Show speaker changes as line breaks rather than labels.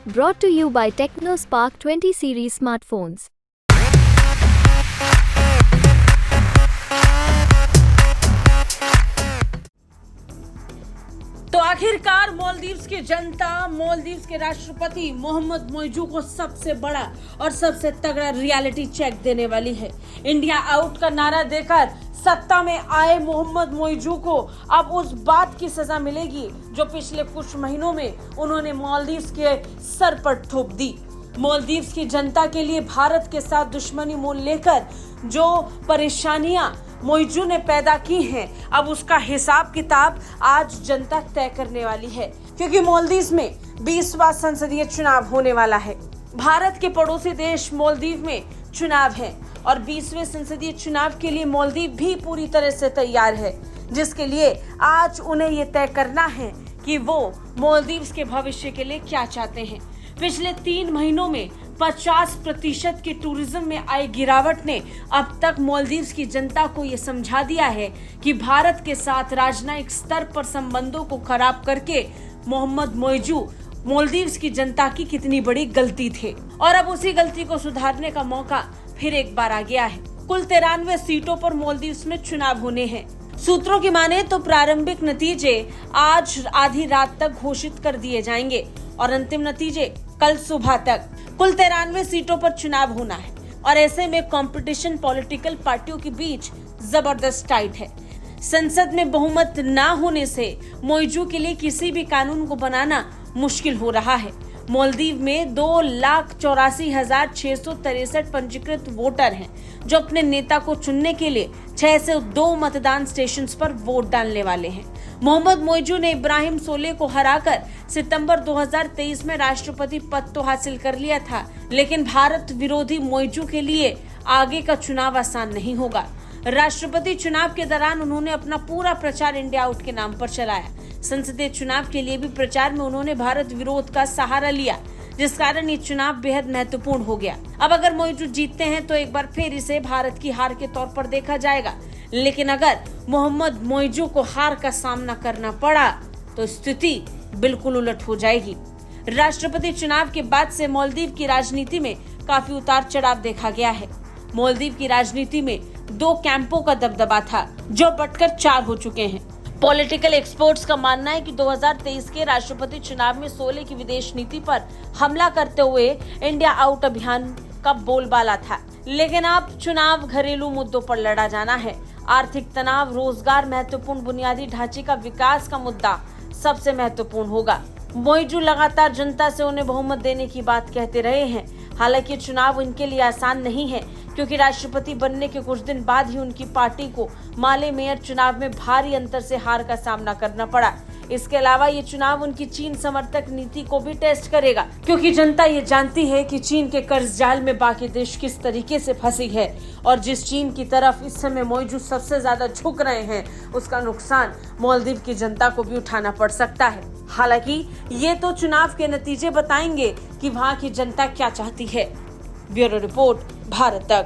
Brought to you by TechnoSpark 20 series smartphones.
तो आखिरकार मालदीव्स की जनता मालदीव्स के राष्ट्रपति मोहम्मद मोइजू को सबसे बड़ा और सबसे तगड़ा रियलिटी चेक देने वाली है। इंडिया आउट का नारा देकर सत्ता में आए मोहम्मद मोइजू को अब उस बात की सजा मिलेगी जो पिछले कुछ महीनों में उन्होंने मालदीव्स के सर पर थोप दी। मालदीव्स की जनता के लिए भारत के साथ दुश्मनी मोल लेकर जो परेशानियां मोइजू ने पैदा की हैं, अब उसका हिसाब किताब आज जनता तय करने वाली है, क्योंकि मालदीव्स में 20वां संसदीय चुनाव होने वाला है। भारत के पड़ोसी देश मालदीव में चुनाव है और 20वें संसदीय चुनाव के लिए मालदीव भी पूरी तरह से तैयार है, जिसके लिए आज उन्हें ये तय करना है कि वो मालदीव्स के भविष्य के लिए क्या चाहते हैं। पिछले 3 महीनों में 50% की टूरिज्म में आई गिरावट ने अब तक मालदीव्स की जनता को ये समझा दिया है कि भारत के साथ राजनयिक स्तर पर संबंधों को खराब करके मोहम्मद मोइजू मालदीव्स की जनता की कितनी बड़ी गलती थे और अब उसी गलती को सुधारने का मौका फिर एक बार आ गया है। कुल 93 सीटों पर मालदीव्स में चुनाव होने हैं। सूत्रों की माने तो प्रारंभिक नतीजे आज आधी रात तक घोषित कर दिए जाएंगे और अंतिम नतीजे कल सुबह तक। कुल 93 सीटों पर चुनाव होना है और ऐसे में कंपटीशन पॉलिटिकल पार्टियों के बीच जबरदस्त टाइट है। संसद में बहुमत न होने से मोइजू के लिए किसी भी कानून को बनाना मुश्किल हो रहा है। मालदीव में 2,84,663 पंजीकृत वोटर हैं, जो अपने नेता को चुनने के लिए 6 से 2 मतदान स्टेशन पर वोट डालने वाले हैं। मोहम्मद मोइजू ने इब्राहिम सोले को हराकर सितंबर 2023 में राष्ट्रपति पद तो हासिल कर लिया था, लेकिन भारत विरोधी मोइजू के लिए आगे का चुनाव आसान नहीं होगा। राष्ट्रपति चुनाव के दौरान उन्होंने अपना पूरा प्रचार इंडिया आउट के नाम पर चलाया। संसदीय चुनाव के लिए भी प्रचार में उन्होंने भारत विरोध का सहारा लिया, जिस कारण ये चुनाव बेहद महत्वपूर्ण हो गया। अब अगर मोइजू जीतते हैं तो एक बार फिर इसे भारत की हार के तौर पर देखा जाएगा, लेकिन अगर मोहम्मद मोइजू को हार का सामना करना पड़ा तो स्थिति बिल्कुल उलट हो जाएगी। राष्ट्रपति चुनाव के बाद से मालदीव की राजनीति में काफी उतार चढ़ाव देखा गया है। मालदीव की राजनीति में 2 कैंपों का दबदबा था, जो बढ़कर 4 हो चुके हैं। पॉलिटिकल एक्सपर्ट्स का मानना है कि 2023 के राष्ट्रपति चुनाव में सोले की विदेश नीति पर हमला करते हुए इंडिया आउट अभियान का बोलबाला था, लेकिन अब चुनाव घरेलू मुद्दों पर लड़ा जाना है। आर्थिक तनाव, रोजगार, महत्वपूर्ण बुनियादी ढांचे का विकास का मुद्दा सबसे महत्वपूर्ण होगा। मोइजू लगातार जनता से उन्हें बहुमत देने की बात कहते रहे हैं। हालांकि चुनाव उनके लिए आसान नहीं है, क्योंकि राष्ट्रपति बनने के कुछ दिन बाद ही उनकी पार्टी को माले मेयर चुनाव में भारी अंतर से हार का सामना करना पड़ा। इसके अलावा ये चुनाव उनकी चीन समर्थक नीति को भी टेस्ट करेगा, क्योंकि जनता ये जानती है कि चीन के कर्ज जाल में बाकी देश किस तरीके से फंसी है और जिस चीन की तरफ इस समय मोइजू सबसे ज्यादा झुक रहे हैं, उसका नुकसान मालदीव की जनता को भी उठाना पड़ सकता है। हालांकि ये तो चुनाव के नतीजे बताएंगे कि वहाँ की जनता क्या चाहती है। ब्यूरो रिपोर्ट, भारत तक।